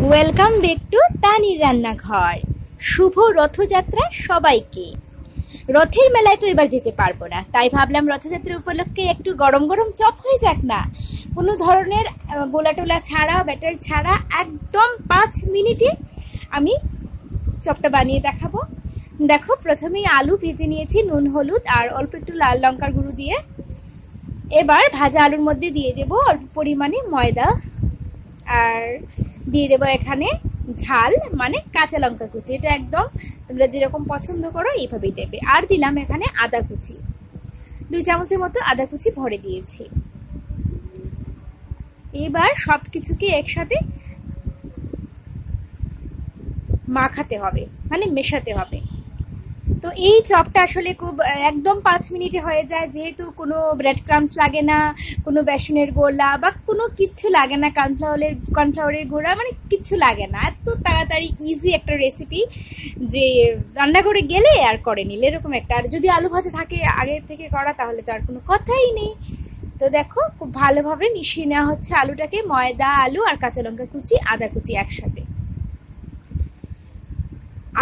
Welcome back to তানির রান্নাঘর। শুভ রথযাত্রা সবাইকে। রথের মেলায় তো এবার যেতে পারবো না, তাই ভাবলাম রথযাত্রা উপলক্ষে একটু গরম গরম চপ হয়ে যাক না। কোনো ধরনের গোলা টোলা ছাড়া, ব্যাটার ছাড়া একদম 5 মিনিটে আমি চপটা বানিয়ে দেখাবো। দেখো, প্রথমেই আলু ভেজে নিয়েছি নুন হলুদ আর অল্প একটু লাল লঙ্কার গুঁড়ো দিয়ে। এবার ভাজা আলুর মধ্যে দিয়ে দেবো অল্প পরিমাণে ময়দা, আর দিয়ে দেবো এখানে ঝাল মানে কাঁচা লঙ্কা কুচি। এটা একদম তোমরা যেরকম পছন্দ করো এইভাবেই দেবে। আর দিলাম এখানে আদা কুচি, 2 চামচের মতো আদা কুচি ভরে দিয়েছি। এবার সব কিছুকে একসাথে মাখাতে হবে, মানে মেশাতে হবে। তো এই চপটা আসলে খুব একদম 5 মিনিটে হয়ে যায়, যেহেতু কোনো ব্রেড ক্রামস লাগে না, কোনো বেসনের গোলা বা কোনো কিচ্ছু লাগে না, কর্নফ্লাওয়ারের গোড়া মানে কিচ্ছু লাগে না। এত তাড়াতাড়ি ইজি একটা রেসিপি যে রান্না করে গেলে আর করে নিলে এরকম একটা। আর যদি আলু ভাজা থাকে আগের থেকে করা, তাহলে তো আর কোনো কথাই নেই। তো দেখো, খুব ভালোভাবে মিশিয়ে নেওয়া হচ্ছে আলুটাকে, ময়দা, আলু আর কাঁচা লঙ্কা কুচি, আদা কুচি একসাথে।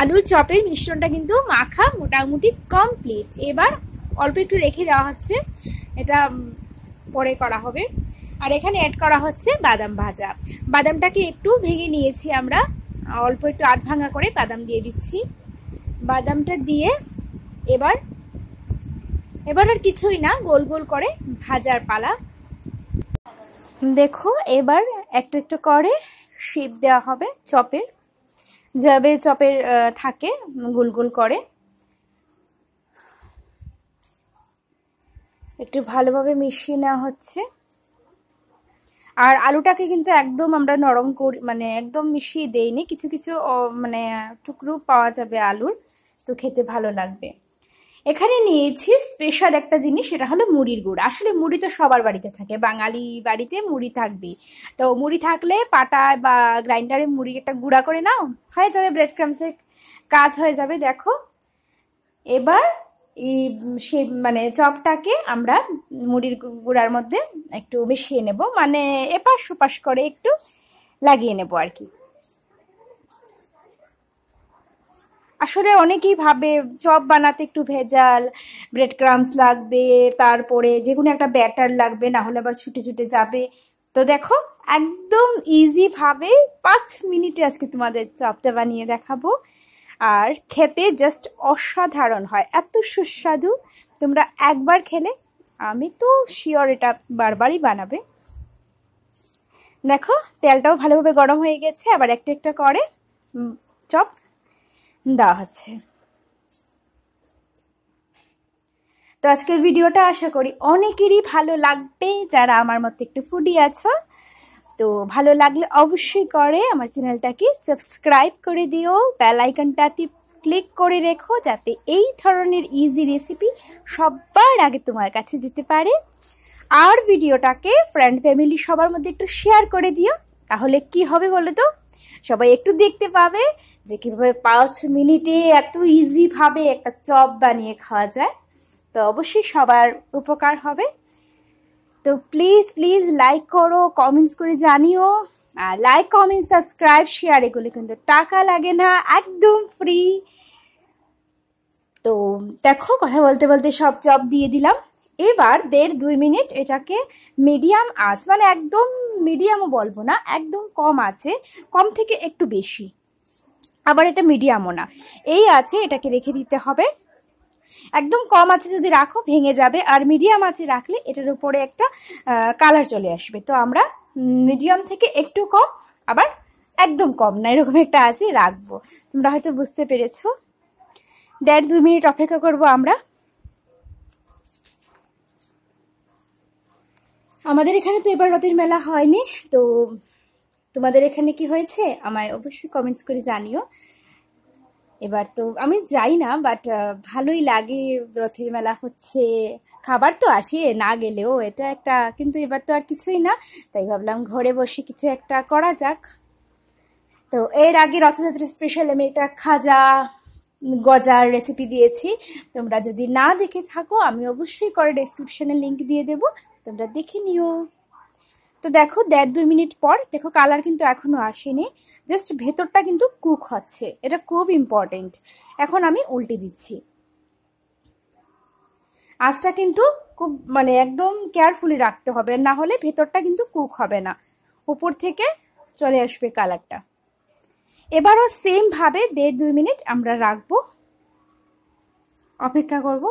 আলুর চপের মিশ্রণটা কিন্তু মাখা মোটামুটি কমপ্লিট। এবার অল্প একটু রেখে দেওয়া হচ্ছে, এটা পরে করা হবে। আর এখানে অ্যাড করা হচ্ছে বাদাম ভাজা। বাদামটাকে একটু ভেঙে নিয়েছি আমরা, অল্প একটু আধ ভাঙা করে বাদাম দিয়ে দিচ্ছি। বাদামটা দিয়ে এবার আর কিছুই না, গোল গোল করে ভাজার পালা। দেখো, এবার একটু একটু করে শেপ দেওয়া হবে চপের, যাবে চপের থাকে গোল গোল করে। একটু ভালোভাবে মিশিয়ে নেওয়া হচ্ছে। আর আলুটাকে কিন্তু একদম আমরা নরম করি, মানে একদম মিশিয়ে দেইনি, কিছু কিছু মানে টুকরো পাওয়া যাবে আলুর, তো খেতে ভালো লাগবে। এখানে নিয়েছি স্পেশাল একটা জিনিস, সেটা হলো মুড়ির গুঁড়া। আসলে মুড়ি তো সবার বাড়িতে থাকে, বাঙালি বাড়িতে মুড়ি থাকবে। তো মুড়ি থাকলে পাটায় বা গ্রাইন্ডারে মুড়ি একটা গুঁড়া করে নাও, হয়ে যাবে ব্রেড ক্রামসের কাজ হয়ে যাবে। দেখো, এবার এই সেই মানে চপটাকে আমরা মুড়ির গুঁড়ার মধ্যে একটু মিশিয়ে নেব, মানে এপাশ ওপাশ করে একটু লাগিয়ে নেব আর কি। আসলে অনেকেই ভাবে চপ বানাতে একটু ভেজাল, ব্রেড ক্রামস লাগবে, তারপরে যে কোনো একটা ব্যাটার লাগবে, না হলে আবার ছুটে ছুটে যাবে। তো দেখো, একদম ইজি ভাবে 5 মিনিটে আজকে তোমাদের চপটা বানিয়ে দেখাবো। আর খেতে জাস্ট অসাধারণ হয়, এত সুস্বাদু। তোমরা একবার খেলে আমি তো শিওর এটা বারবারই বানাবে। দেখো, তেলটাও ভালোভাবে গরম হয়ে গেছে, আবার একটা একটা করে চপ দেওয়া হচ্ছে। তো আজকের ভিডিওটা আশা করি অনেকেরই ভালো লাগবে, যারা আমার মতো একটু ফুডি আছো। তো ভালো লাগলে অবশ্যই করে আমার চ্যানেলটাকে সাবস্ক্রাইব করে দিও, বেল আইকনটাতে ক্লিক করে রেখো, যাতে এই ধরনের ইজি রেসিপি সবার আগে তোমার কাছে যেতে পারে। আর ভিডিওটাকে ফ্রেন্ড ফ্যামিলি সবার মধ্যে একটু শেয়ার করে দিও, তাহলে কি হবে বলো তো, সবাই একটু দেখতে পাবে যে কিভাবে 5 মিনিটে এত ইজি ভাবে একটা চপ বানিয়ে খাওয়া যায়। তো অবশ্যই সবার উপকার হবে। তো প্লিজ প্লিজ লাইক করো, কমেন্টস করে জানিও। আর লাইক, কমেন্ট, সাবস্ক্রাইব, শেয়ার এগুলো কিন্তু টাকা লাগে না, একদম ফ্রি। তো দেখো, কথা বলতে বলতে সব চপ দিয়ে দিলাম। এবার 1.5-2 মিনিট এটাকে মিডিয়াম আঁচ, মানে একদম মিডিয়ামও বলবো না, একদম কম আছে, কম থেকে একটু বেশি, আবার এটা মিডিয়ামও না, এই আছে এটাকে রেখে দিতে হবে। একদম কম আছে যদি রাখো ভেঙে যাবে, আর মিডিয়াম আছে রাখলে এটার উপরে একটা কালার চলে আসবে। তো আমরা মিডিয়াম থেকে একটু কম, আবার একদম কম না, এরকম একটা আছে রাখবো। তোমরা হয়তো বুঝতে পেরেছো। 1.5-2 মিনিট অপেক্ষা করব আমরা। আমাদের এখানে তো এবার রথের মেলা হয়নি, তো তোমাদের এখানে কি হয়েছে আমায় অবশ্যই কমেন্টস করে জানিও। এবার তো আমি যাই না, বাট ভালোই লাগে, রথের মেলা হচ্ছে, খাবার তো আসে না গেলেও, এটা একটা। কিন্তু এবার তো আর কিছুই না, তাই ভাবলাম ঘরে বসে কিছু একটা করা যাক। তো এর আগে রথযাত্রা স্পেশাল আমি একটা খাজা গজার রেসিপি দিয়েছি, তোমরা যদি না দেখে থাকো আমি অবশ্যই করে ডেসক্রিপশনে লিংক দিয়ে দেবো, তোমরা দেখে নিও। তো তো দেখো 1.5-2 মিনিট পর দেখো কালার কিন্তু এখনো আসেনি, জাস্ট ভেতরটা কিন্তু কুক হচ্ছে, এটা খুব ইম্পর্টেন্ট। এখন আমি উল্টে দিচ্ছি। আঁচটা কিন্তু খুব মানে একদম কেয়ারফুলি রাখতে হবে, না হলে ভেতরটা কিন্তু কুক হবে না, উপর থেকে চলে আসবে কালারটা। এবারও সেম ভাবে 1.5-2 মিনিট আমরা রাখবো, অপেক্ষা করব।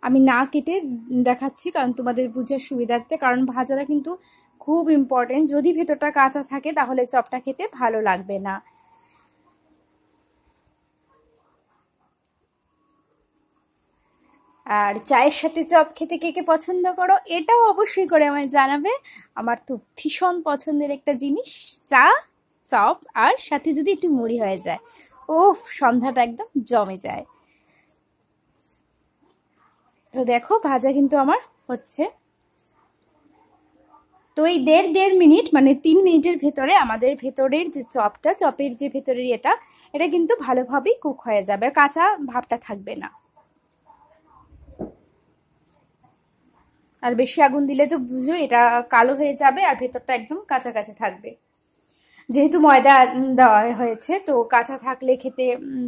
আমি না কেটে দেখাচ্ছি কারণ তোমাদের বুঝার সুবিধার্থে, কারণ ভাজাটা কিন্তু খুব ইম্পর্টেন্ট। যদি ভেতরটা কাঁচা থাকে তাহলে চপটা খেতে ভালো লাগবে না। আর চায়ের সাথে চপ খেতে কে কে পছন্দ করো এটাও অবশ্যই করে আমায় জানাবে। আমার তো ভীষণ পছন্দের একটা জিনিস চা, চপ আর সাথে যদি একটু মুড়ি হয়ে যায়, ও সন্ধ্যাটা একদম জমে যায়। তো দেখো ভাজা কিন্তু আমার হচ্ছে। তো এই 1.5 মিনিট মানে 3 মিনিটের ভেতরে আমাদের ভেতরের যে চপটা, চপের যে ভেতরের এটা কিন্তু ভালোভাবেই কুক হয়ে যাবে, কাঁচা ভাবটা থাকবে না। আর বেশি আগুন দিলে তো বুঝো এটা কালো হয়ে যাবে আর ভেতরটা একদম কাঁচা কাঁচা থাকবে। যেহেতু ময়দা দেওয়া হয়েছে তো কাঁচা থাকলে খেতে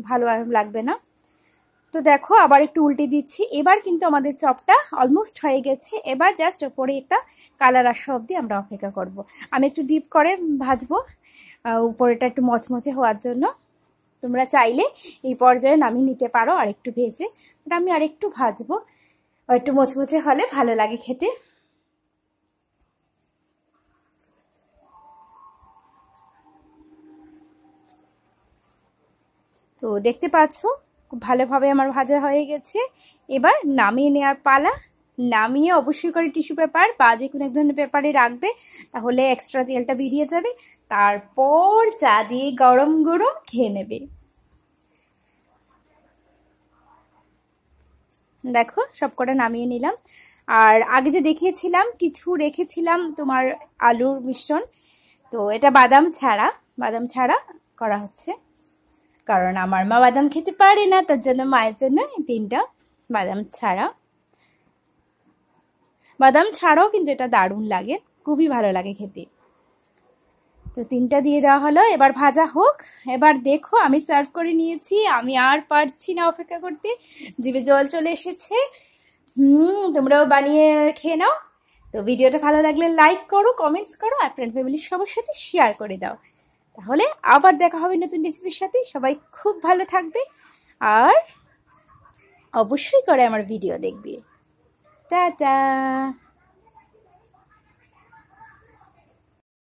ভালো লাগবে না। তো দেখো আবার একটু উল্টে দিচ্ছি। এবার কিন্তু আমাদের চপটা অলমোস্ট হয়ে গেছে। এবার জাস্ট ওপরে একটা কালার আসা অবধি আমরা অপেক্ষা করব। আমি একটু ডিপ করে ভাজবো উপরেটা একটু মচমচে হওয়ার জন্য। তোমরা চাইলে এই পর্যায়ে নামিয়ে নিতে পারো আর একটু ভেজে, বাট আমি আর একটু ভাজবো, একটু মচমচে হলে ভালো লাগে খেতে। তো দেখতে পাচ্ছ খুব ভালোভাবে আমার ভাজা হয়ে গেছে। এবার নামিয়ে নেওয়ার পালা। নামিয়ে অবশ্যই করে টিস্যু পেপার বা যে কোনো এক ধরনের পেপারে রাখবে, তাহলে এক্সট্রা তেলটা বেরিয়ে যাবে। তারপর চা দিয়ে গরম গরম খেয়ে নেবে। দেখো সবকটা নামিয়ে নিলাম। আর আগে যে দেখিয়েছিলাম কিছু রেখেছিলাম তোমার আলুর মিশ্রণ, তো এটা বাদাম ছাড়া করা হচ্ছে, কারণ আমার মা বাদাম খেতে পারে না, তার জন্য মায়ের জন্য 3টা বাদাম ছাড়া। বাদাম ছাড়াও কিন্তু এটা দারুণ লাগে, খুবই ভালো লাগে খেতে। তো 3টা দিয়ে দেওয়া হলো, এবার ভাজা হোক। এবার দেখো আমি সার্ভ করে নিয়েছি, আমি আর পারছি না অপেক্ষা করতে, জিভে জল চলে এসেছে। তোমরাও বানিয়ে খেয়ে নাও। তো ভিডিওটা ভালো লাগলে লাইক করো, কমেন্টস করো আর ফ্রেন্ড ফ্যামিলির সবার সাথে শেয়ার করে দাও। তাহলে আবার দেখা হবে নতুন রেসিপির সাথে। সবাই খুব ভালো থাকবে আর অবশ্যই করে আমার ভিডিও দেখবে। টাটা।